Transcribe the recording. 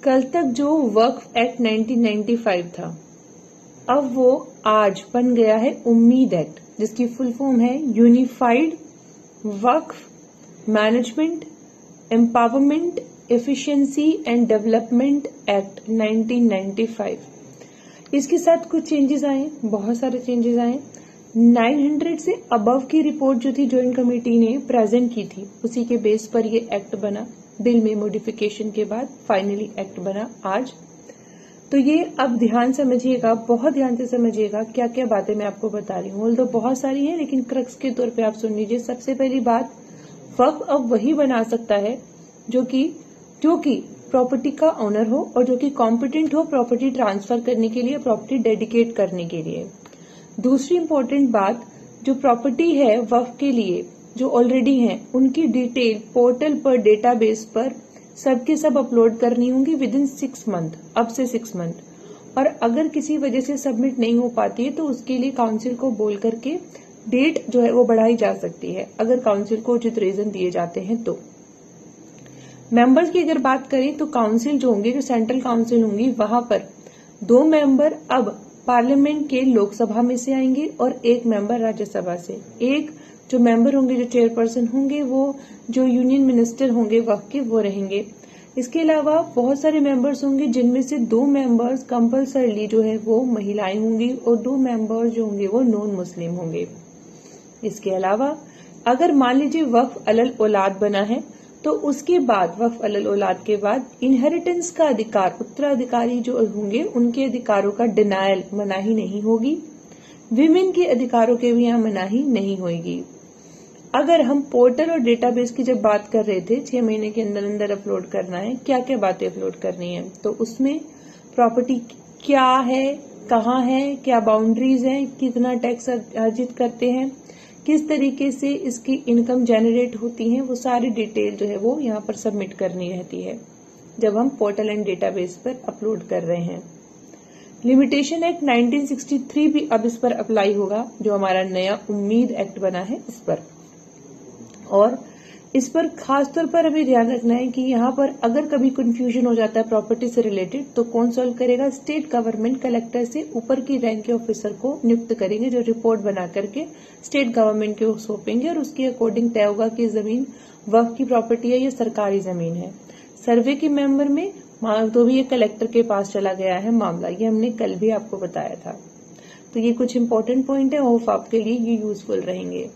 कल तक जो वक्फ एक्ट 1995 था, अब वो आज बन गया है उम्मीद एक्ट, जिसकी फुल फॉर्म है unified Waqf management empowerment efficiency and development act 1995। इसके साथ कुछ चेंजेस आए, बहुत सारे चेंजेस आए। 900 से अबव की रिपोर्ट जो थी ज्वाइंट कमेटी ने प्रेजेंट की थी, उसी के बेस पर ये एक्ट बना। बिल में मॉडिफिकेशन के बाद फाइनली एक्ट बना आज। तो ये अब ध्यान समझिएगा, बहुत ध्यान से समझिएगा क्या क्या बातें मैं आपको बता रही हूँ। तो बहुत सारी है, लेकिन क्रक्स के तौर पे आप सुन लीजिए। सबसे पहली बात, वक्फ अब वही बना सकता है जो कि प्रॉपर्टी का ओनर हो और जो कि कॉम्पिटेंट हो प्रॉपर्टी ट्रांसफर करने के लिए, प्रॉपर्टी डेडिकेट करने के लिए। दूसरी इंपॉर्टेंट बात, जो प्रॉपर्टी है वक्फ के लिए जो ऑलरेडी है, उनकी डिटेल पोर्टल पर, डेटाबेस पर सबके सब अपलोड करनी होंगी विद इन 6 मंथ, अब से 6 मंथ। और अगर किसी वजह से सबमिट नहीं हो पाती है तो उसके लिए काउंसिल को बोल करके डेट जो है वो बढ़ाई जा सकती है, अगर काउंसिल को उचित रीजन दिए जाते हैं तो। मेंबर्स की अगर बात करें तो काउंसिल जो होंगे, जो सेंट्रल काउंसिल होंगी, वहां पर 2 मेंबर अब पार्लियामेंट के लोकसभा में से आएंगे और 1 मेंबर राज्यसभा से। एक जो मेंबर होंगे, जो चेयरपर्सन होंगे, वो जो यूनियन मिनिस्टर होंगे वक्त के, वो रहेंगे। इसके अलावा बहुत सारे मेंबर्स होंगे, जिनमें से 2 मेंबर्स कंपल्सरली जो है वो महिलाएं होंगी और 2 मेंबर्स जो होंगे वो नॉन मुस्लिम होंगे। इसके अलावा अगर मान लीजिए वक्फ अलल औलाद बना है तो उसके बाद, वक्फ अलल औलाद के बाद इनहेरिटेंस का अधिकार, उत्तराधिकारी जो होंगे उनके अधिकारों का डिनायल, मनाही नहीं होगी। विमेन के अधिकारों के भी यहाँ मनाही नहीं होगी। अगर हम पोर्टल और डेटाबेस की जब बात कर रहे थे, 6 महीने के अंदर अंदर अपलोड करना है, क्या क्या बातें अपलोड करनी है, तो उसमें प्रॉपर्टी क्या है, कहाँ है, क्या बाउंड्रीज हैं, कितना टैक्स अर्जित करते हैं, किस तरीके से इसकी इनकम जनरेट होती है, वो सारी डिटेल जो है वो यहाँ पर सबमिट करनी रहती है जब हम पोर्टल एंड डेटाबेस पर अपलोड कर रहे हैं। लिमिटेशन एक्ट 1963 भी अब इस पर अप्लाई होगा, जो हमारा नया उम्मीद एक्ट बना है इस पर। और इस पर खास तौर पर हमें ध्यान रखना है कि यहाँ पर अगर कभी कंफ्यूजन हो जाता है प्रॉपर्टी से रिलेटेड तो कौन सॉल्व करेगा? स्टेट गवर्नमेंट कलेक्टर से ऊपर की रैंक के ऑफिसर को नियुक्त करेंगे, जो रिपोर्ट बना करके स्टेट गवर्नमेंट को सौंपेंगे और उसके अकॉर्डिंग तय होगा कि जमीन वक्फ की प्रॉपर्टी है या सरकारी जमीन है। सर्वे के मेंबर में तो भी ये कलेक्टर के पास चला गया है मामला, ये हमने कल भी आपको बताया था। तो ये कुछ इंपॉर्टेंट पॉइंट है, होप आपके लिए ये यूजफुल रहेंगे।